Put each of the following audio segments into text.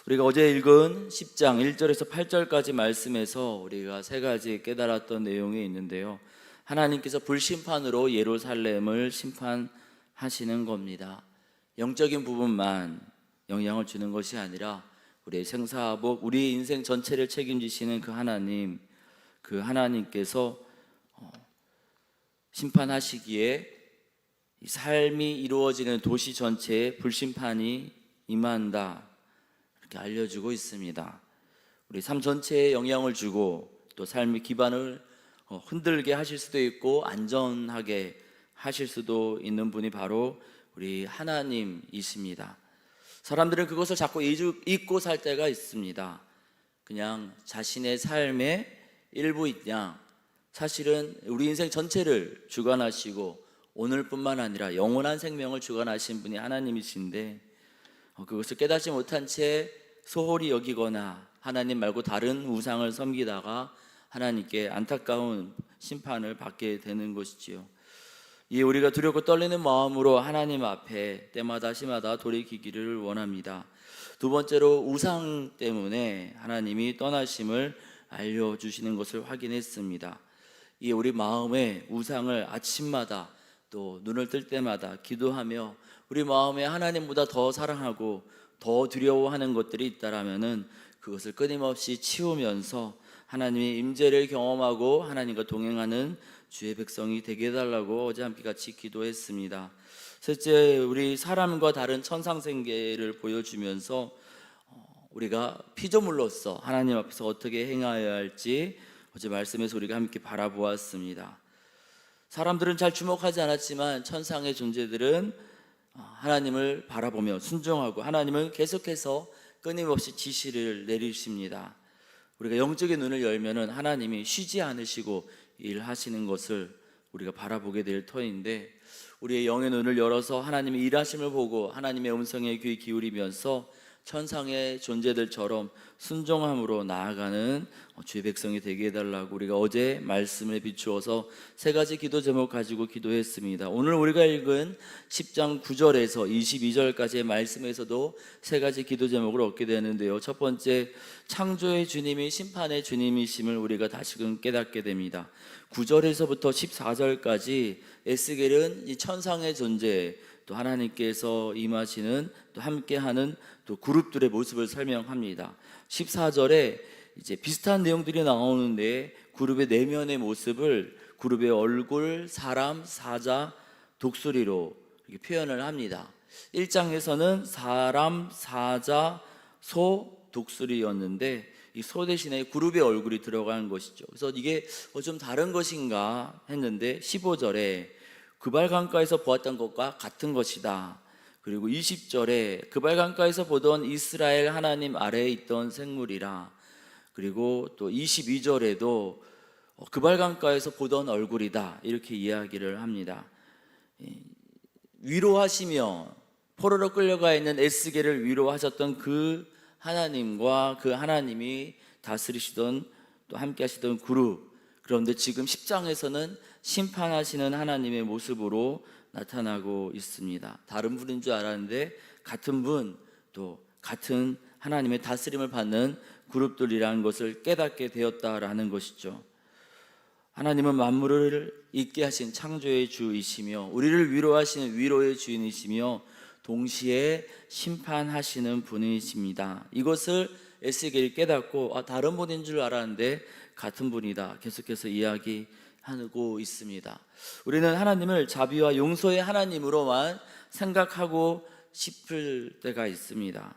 우리가 어제 읽은 10장 1절에서 8절까지 말씀에서 우리가 세 가지 깨달았던 내용이 있는데요. 하나님께서 불심판으로 예루살렘을 심판하시는 겁니다. 영적인 부분만 영향을 주는 것이 아니라 우리의 생사복, 우리의 인생 전체를 책임지시는 그 하나님께서 심판하시기에 이 삶이 이루어지는 도시 전체에 불심판이 임한다, 이렇게 알려주고 있습니다. 우리 삶 전체에 영향을 주고 또 삶의 기반을 흔들게 하실 수도 있고 안전하게 하실 수도 있는 분이 바로 우리 하나님이십니다. 사람들은 그것을 자꾸 잊고 살 때가 있습니다. 그냥 자신의 삶의 일부인 양, 사실은 우리 인생 전체를 주관하시고 오늘뿐만 아니라 영원한 생명을 주관하신 분이 하나님이신데, 그것을 깨닫지 못한 채 소홀히 여기거나 하나님 말고 다른 우상을 섬기다가 하나님께 안타까운 심판을 받게 되는 것이지요. 이 우리가 두렵고 떨리는 마음으로 하나님 앞에 때마다 시마다 돌이키기를 원합니다. 두 번째로, 우상 때문에 하나님이 떠나심을 알려주시는 것을 확인했습니다. 이 우리 마음에 우상을 아침마다 또 눈을 뜰 때마다 기도하며 우리 마음에 하나님보다 더 사랑하고 더 두려워하는 것들이 있다라면은 그것을 끊임없이 치우면서 하나님의 임재를 경험하고 하나님과 동행하는 주의 백성이 되게 해달라고 어제 함께 같이 기도했습니다. 셋째, 우리 사람과 다른 천상생계를 보여주면서 우리가 피조물로서 하나님 앞에서 어떻게 행하여야 할지 어제 말씀에서 우리가 함께 바라보았습니다. 사람들은 잘 주목하지 않았지만 천상의 존재들은 하나님을 바라보며 순종하고 하나님은 계속해서 끊임없이 지시를 내리십니다. 우리가 영적인 눈을 열면은 하나님이 쉬지 않으시고 일하시는 것을 우리가 바라보게 될 터인데, 우리의 영의 눈을 열어서 하나님의 일하심을 보고 하나님의 음성에 귀 기울이면서 천상의 존재들처럼 순종함으로 나아가는 주의 백성이 되게 해달라고 우리가 어제 말씀에 비추어서 세 가지 기도 제목 가지고 기도했습니다. 오늘 우리가 읽은 10장 9절에서 22절까지의 말씀에서도 세 가지 기도 제목을 얻게 되는데요. 첫 번째, 창조의 주님이 심판의 주님이심을 우리가 다시금 깨닫게 됩니다. 9절에서부터 14절까지 에스겔은 이 천상의 존재, 또 하나님께서 임하시는 또 함께하는 또 그룹들의 모습을 설명합니다. 14절에 이제 비슷한 내용들이 나오는데 그룹의 내면의 모습을 그룹의 얼굴, 사람, 사자, 독수리로 이렇게 표현을 합니다. 1장에서는 사람, 사자, 소, 독수리였는데 이 소 대신에 그룹의 얼굴이 들어간 것이죠. 그래서 이게 좀 다른 것인가 했는데 15절에 그발 강가에서 보았던 것과 같은 것이다. 그리고 20절에 그발 강가에서 보던 이스라엘 하나님 아래에 있던 생물이라. 그리고 또 22절에도 그발 강가에서 보던 얼굴이다, 이렇게 이야기를 합니다. 위로하시며 포로로 끌려가 있는 에스겔을 위로하셨던 그 하나님과 그 하나님이 다스리시던 또 함께 하시던 그룹, 그런데 지금 10장에서는 심판하시는 하나님의 모습으로 나타나고 있습니다. 다른 분인 줄 알았는데 같은 분, 또 같은 하나님의 다스림을 받는 그룹들이라는 것을 깨닫게 되었다라는 것이죠. 하나님은 만물을 있게 하신 창조의 주이시며 우리를 위로하시는 위로의 주인이시며 동시에 심판하시는 분이십니다. 이것을 에스겔이 깨닫고 다른 분인 줄 알았는데 같은 분이다, 계속해서 이야기하고 있습니다. 우리는 하나님을 자비와 용서의 하나님으로만 생각하고 싶을 때가 있습니다.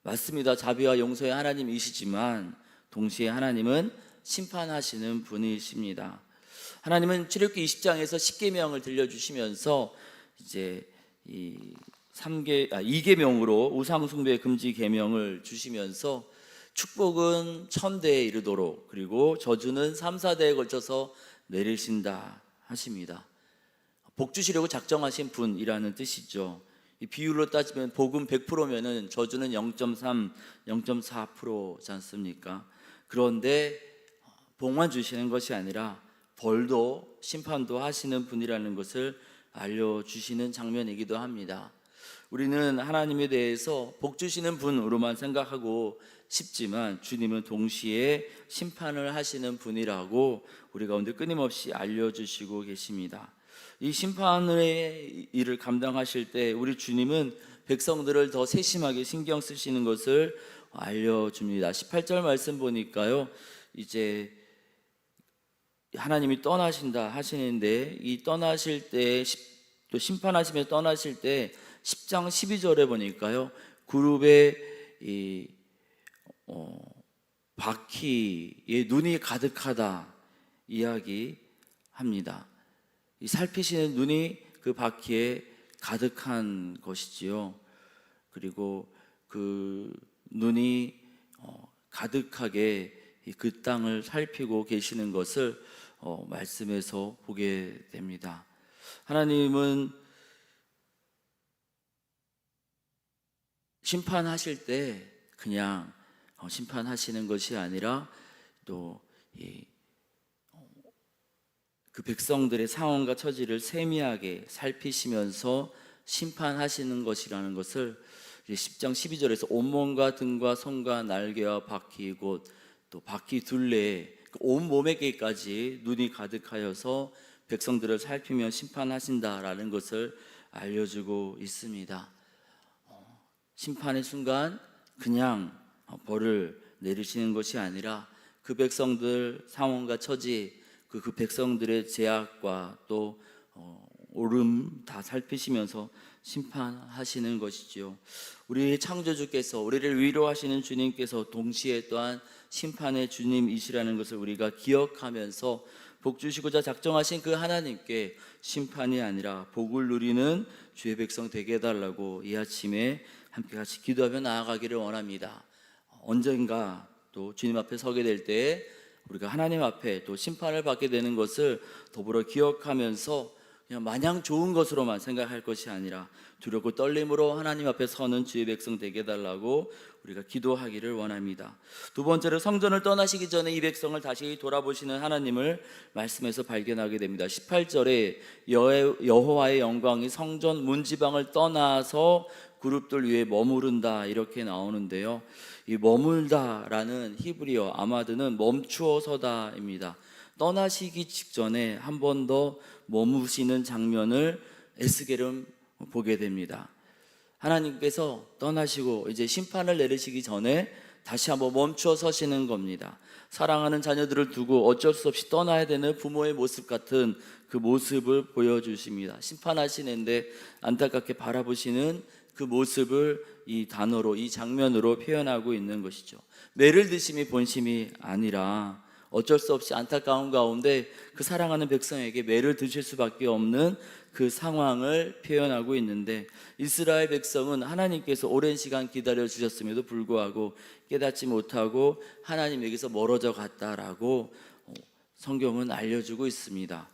맞습니다. 자비와 용서의 하나님이시지만 동시에 하나님은 심판하시는 분이십니다. 하나님은 출애굽기 20장에서 10계명을 들려주시면서 이제 이 2계명으로 우상숭배 금지 계명을 주시면서 축복은 1000대에 이르도록, 그리고 저주는 3, 4대에 걸쳐서 내리신다 하십니다. 복 주시려고 작정하신 분이라는 뜻이죠. 이 비율로 따지면 복음 100%면은 저주는 0.3, 0.4%지 않습니까? 그런데 복만 주시는 것이 아니라 벌도 심판도 하시는 분이라는 것을 알려주시는 장면이기도 합니다. 우리는 하나님에 대해서 복 주시는 분으로만 생각하고 싶지만 주님은 동시에 심판을 하시는 분이라고 우리 가운데 끊임없이 알려주시고 계십니다. 이 심판의 일을 감당하실 때 우리 주님은 백성들을 더 세심하게 신경 쓰시는 것을 알려줍니다. 18절 말씀 보니까요, 이제 하나님이 떠나신다 하시는데, 이 떠나실 때 또 심판하시며 떠나실 때 10장 12절에 보니까요, 그룹에 이 바퀴에 눈이 가득하다 이야기합니다. 이 살피시는 눈이 그 바퀴에 가득한 것이지요. 그리고 그 눈이 가득하게 그 땅을 살피고 계시는 것을 말씀에서 보게 됩니다. 하나님은 심판하실 때 그냥 심판하시는 것이 아니라 또 그 백성들의 상황과 처지를 세미하게 살피시면서 심판하시는 것이라는 것을 10장 12절에서 온몸과 등과 손과 날개와 바퀴 곧 또 바퀴 둘레에 온몸에게까지 눈이 가득하여서 백성들을 살피며 심판하신다라는 것을 알려주고 있습니다. 심판의 순간 그냥 벌을 내리시는 것이 아니라 그 백성들 상황과 처지, 그 백성들의 제약과 또 옳음 다 살피시면서 심판하시는 것이지요. 우리 창조주께서, 우리를 위로하시는 주님께서 동시에 또한 심판의 주님이시라는 것을 우리가 기억하면서 복 주시고자 작정하신 그 하나님께 심판이 아니라 복을 누리는 주의 백성 되게 해달라고 이 아침에 함께 같이 기도하며 나아가기를 원합니다. 언젠가 또 주님 앞에 서게 될 때 우리가 하나님 앞에 또 심판을 받게 되는 것을 더불어 기억하면서 그냥 마냥 좋은 것으로만 생각할 것이 아니라 두렵고 떨림으로 하나님 앞에 서는 주의 백성 되게 해달라고 우리가 기도하기를 원합니다. 두 번째로, 성전을 떠나시기 전에 이 백성을 다시 돌아보시는 하나님을 말씀에서 발견하게 됩니다. 18절에 여호와의 영광이 성전 문지방을 떠나서 그룹들 위에 머무른다 이렇게 나오는데요, 이 머물다라는 히브리어 아마드는 멈추어서다입니다. 떠나시기 직전에 한 번 더 머무시는 장면을 에스겔은 보게 됩니다. 하나님께서 떠나시고 이제 심판을 내리시기 전에 다시 한번 멈추어 서시는 겁니다. 사랑하는 자녀들을 두고 어쩔 수 없이 떠나야 되는 부모의 모습 같은 그 모습을 보여주십니다. 심판하시는데 안타깝게 바라보시는 그 모습을 이 단어로, 이 장면으로 표현하고 있는 것이죠. 매를 드심이 본심이 아니라 어쩔 수 없이 안타까운 가운데 그 사랑하는 백성에게 매를 드실 수밖에 없는 그 상황을 표현하고 있는데, 이스라엘 백성은 하나님께서 오랜 시간 기다려 주셨음에도 불구하고 깨닫지 못하고 하나님에게서 멀어져 갔다라고 성경은 알려주고 있습니다.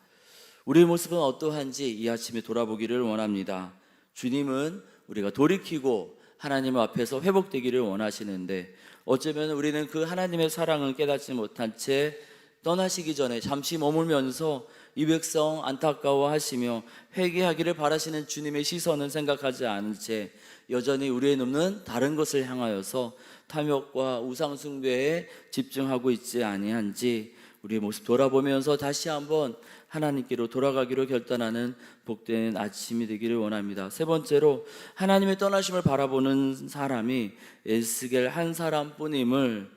우리의 모습은 어떠한지 이 아침에 돌아보기를 원합니다. 주님은 우리가 돌이키고 하나님 앞에서 회복되기를 원하시는데, 어쩌면 우리는 그 하나님의 사랑을 깨닫지 못한 채 떠나시기 전에 잠시 머물면서 이 백성 안타까워하시며 회개하기를 바라시는 주님의 시선은 생각하지 않은 채 여전히 우리의 눈은 다른 것을 향하여서 탐욕과 우상숭배에 집중하고 있지 아니한지 우리의 모습 돌아보면서 다시 한번 하나님께로 돌아가기로 결단하는 복된 아침이 되기를 원합니다. 세 번째로, 하나님의 떠나심을 바라보는 사람이 에스겔 한 사람뿐임을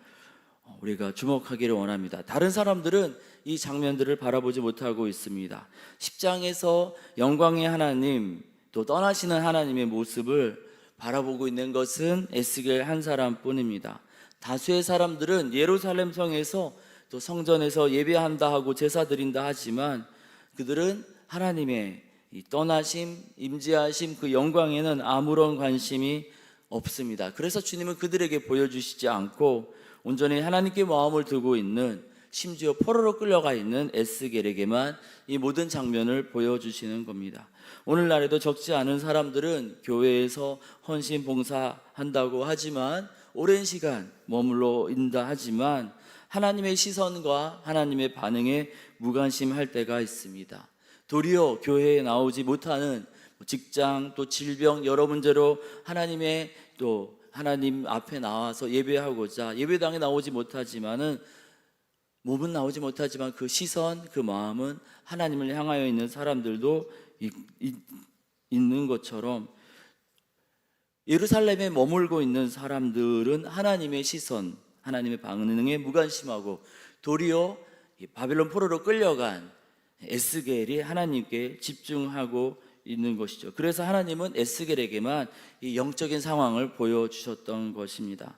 우리가 주목하기를 원합니다. 다른 사람들은 이 장면들을 바라보지 못하고 있습니다. 10장에서 영광의 하나님, 또 떠나시는 하나님의 모습을 바라보고 있는 것은 에스겔 한 사람뿐입니다. 다수의 사람들은 예루살렘 성에서 또 성전에서 예배한다 하고 제사 드린다 하지만 그들은 하나님의 이 떠나심, 임재하심, 그 영광에는 아무런 관심이 없습니다. 그래서 주님은 그들에게 보여주시지 않고 온전히 하나님께 마음을 두고 있는, 심지어 포로로 끌려가 있는 에스겔에게만 이 모든 장면을 보여주시는 겁니다. 오늘날에도 적지 않은 사람들은 교회에서 헌신 봉사한다고 하지만, 오랜 시간 머물러 있다 하지만 하나님의 시선과 하나님의 반응에 무관심할 때가 있습니다. 도리어 교회에 나오지 못하는 직장, 또 질병 여러 문제로 하나님의 또 하나님 앞에 나와서 예배하고자 예배당에 나오지 못하지만은 몸은 나오지 못하지만 그 시선, 그 마음은 하나님을 향하여 있는 사람들도 있는 것처럼 예루살렘에 머물고 있는 사람들은 하나님의 시선, 하나님의 방응에 무관심하고 도리어 바벨론 포로로 끌려간 에스겔이 하나님께 집중하고 있는 것이죠. 그래서 하나님은 에스겔에게만 이 영적인 상황을 보여주셨던 것입니다.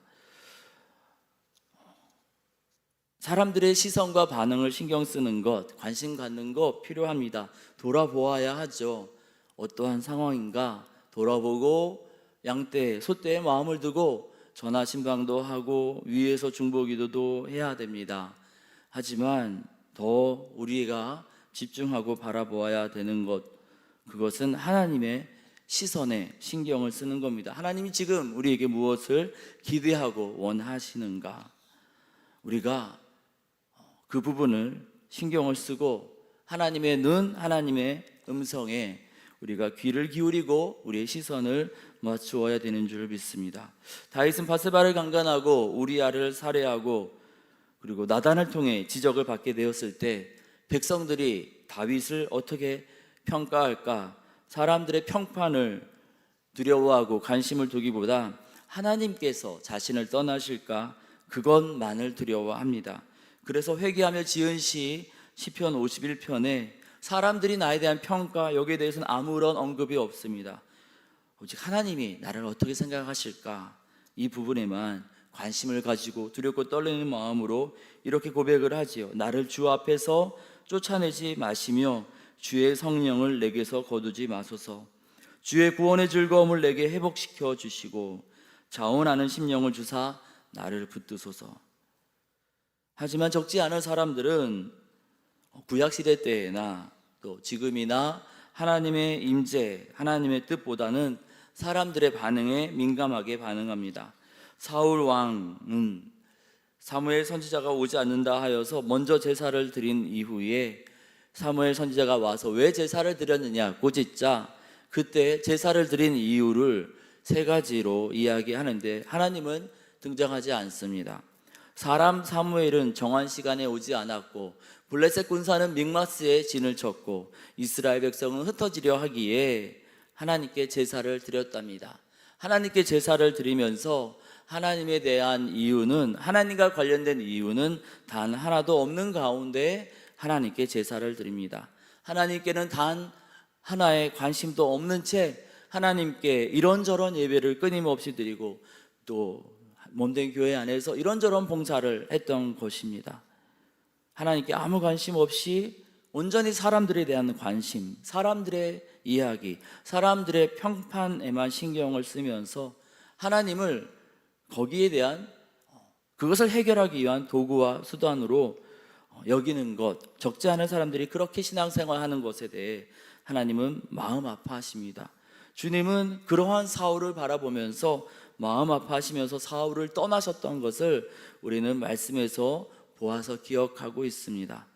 사람들의 시선과 반응을 신경 쓰는 것, 관심 갖는 것 필요합니다. 돌아보아야 하죠. 어떠한 상황인가 돌아보고 양떼, 소떼에 마음을 두고 전화 신방도 하고 위에서 중보기도도 해야 됩니다. 하지만 더 우리가 집중하고 바라보아야 되는 것, 그것은 하나님의 시선에 신경을 쓰는 겁니다. 하나님이 지금 우리에게 무엇을 기대하고 원하시는가? 우리가 그 부분을 신경을 쓰고 하나님의 눈, 하나님의 음성에 우리가 귀를 기울이고 우리의 시선을 맞추어야 되는 줄 믿습니다. 다윗은 바세바를 강간하고 우리아를 살해하고 그리고 나단을 통해 지적을 받게 되었을 때 백성들이 다윗을 어떻게 평가할까? 사람들의 평판을 두려워하고 관심을 두기보다 하나님께서 자신을 떠나실까? 그것만을 두려워합니다. 그래서 회개하며 지은 시편 51편에 사람들이 나에 대한 평가, 여기에 대해서는 아무런 언급이 없습니다. 오직 하나님이 나를 어떻게 생각하실까? 이 부분에만 관심을 가지고 두렵고 떨리는 마음으로 이렇게 고백을 하지요. 나를 주 앞에서 쫓아내지 마시며 주의 성령을 내게서 거두지 마소서. 주의 구원의 즐거움을 내게 회복시켜 주시고 자원하는 심령을 주사 나를 붙드소서. 하지만 적지 않은 사람들은 구약시대 때나 또 지금이나 하나님의 임재, 하나님의 뜻보다는 사람들의 반응에 민감하게 반응합니다. 사울 왕은 사무엘 선지자가 오지 않는다 하여서 먼저 제사를 드린 이후에 사무엘 선지자가 와서 왜 제사를 드렸느냐 꾸짖자 그때 제사를 드린 이유를 세 가지로 이야기하는데 하나님은 등장하지 않습니다. 사람 사무엘은 정한 시간에 오지 않았고 블레셋 군사는 믹마스에 진을 쳤고 이스라엘 백성은 흩어지려 하기에 하나님께 제사를 드렸답니다. 하나님께 제사를 드리면서 하나님에 대한 이유는, 하나님과 관련된 이유는 단 하나도 없는 가운데 하나님께 제사를 드립니다. 하나님께는 단 하나의 관심도 없는 채 하나님께 이런저런 예배를 끊임없이 드리고 또 몸된 교회 안에서 이런저런 봉사를 했던 것입니다. 하나님께 아무 관심 없이 온전히 사람들에 대한 관심, 사람들의 이야기, 사람들의 평판에만 신경을 쓰면서 하나님을 거기에 대한 그것을 해결하기 위한 도구와 수단으로 여기는 것, 적지 않은 사람들이 그렇게 신앙생활하는 것에 대해 하나님은 마음 아파하십니다. 주님은 그러한 사울을 바라보면서 마음 아파하시면서 사울을 떠나셨던 것을 우리는 말씀에서 보아서 기억하고 있습니다.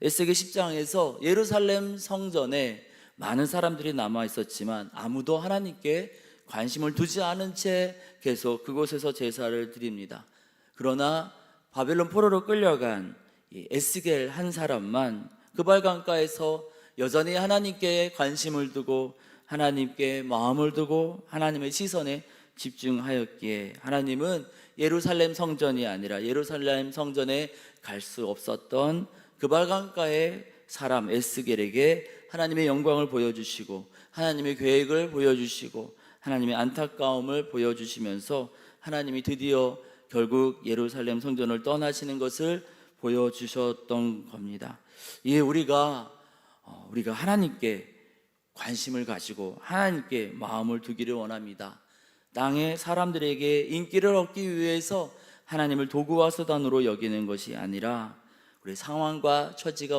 에스겔 10장에서 예루살렘 성전에 많은 사람들이 남아 있었지만 아무도 하나님께 관심을 두지 않은 채 계속 그곳에서 제사를 드립니다. 그러나 바벨론 포로로 끌려간 에스겔 한 사람만 그발강가에서 여전히 하나님께 관심을 두고 하나님께 마음을 두고 하나님의 시선에 집중하였기에 하나님은 예루살렘 성전이 아니라 예루살렘 성전에 갈 수 없었던 그발강가의 사람 에스겔에게 하나님의 영광을 보여주시고 하나님의 계획을 보여주시고 하나님의 안타까움을 보여주시면서 하나님이 드디어 결국 예루살렘 성전을 떠나시는 것을 보여주셨던 겁니다. 이에 우리가 하나님께 관심을 가지고 하나님께 마음을 두기를 원합니다. 땅의 사람들에게 인기를 얻기 위해서 하나님을 도구와 수단으로 여기는 것이 아니라 우리 상황과 처지가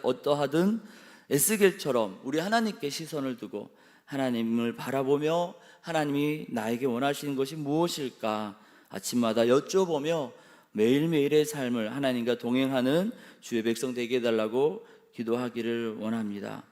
어떠하든 에스겔처럼 우리 하나님께 시선을 두고 하나님을 바라보며 하나님이 나에게 원하시는 것이 무엇일까 아침마다 여쭤보며 매일매일의 삶을 하나님과 동행하는 주의 백성 되게 해달라고 기도하기를 원합니다.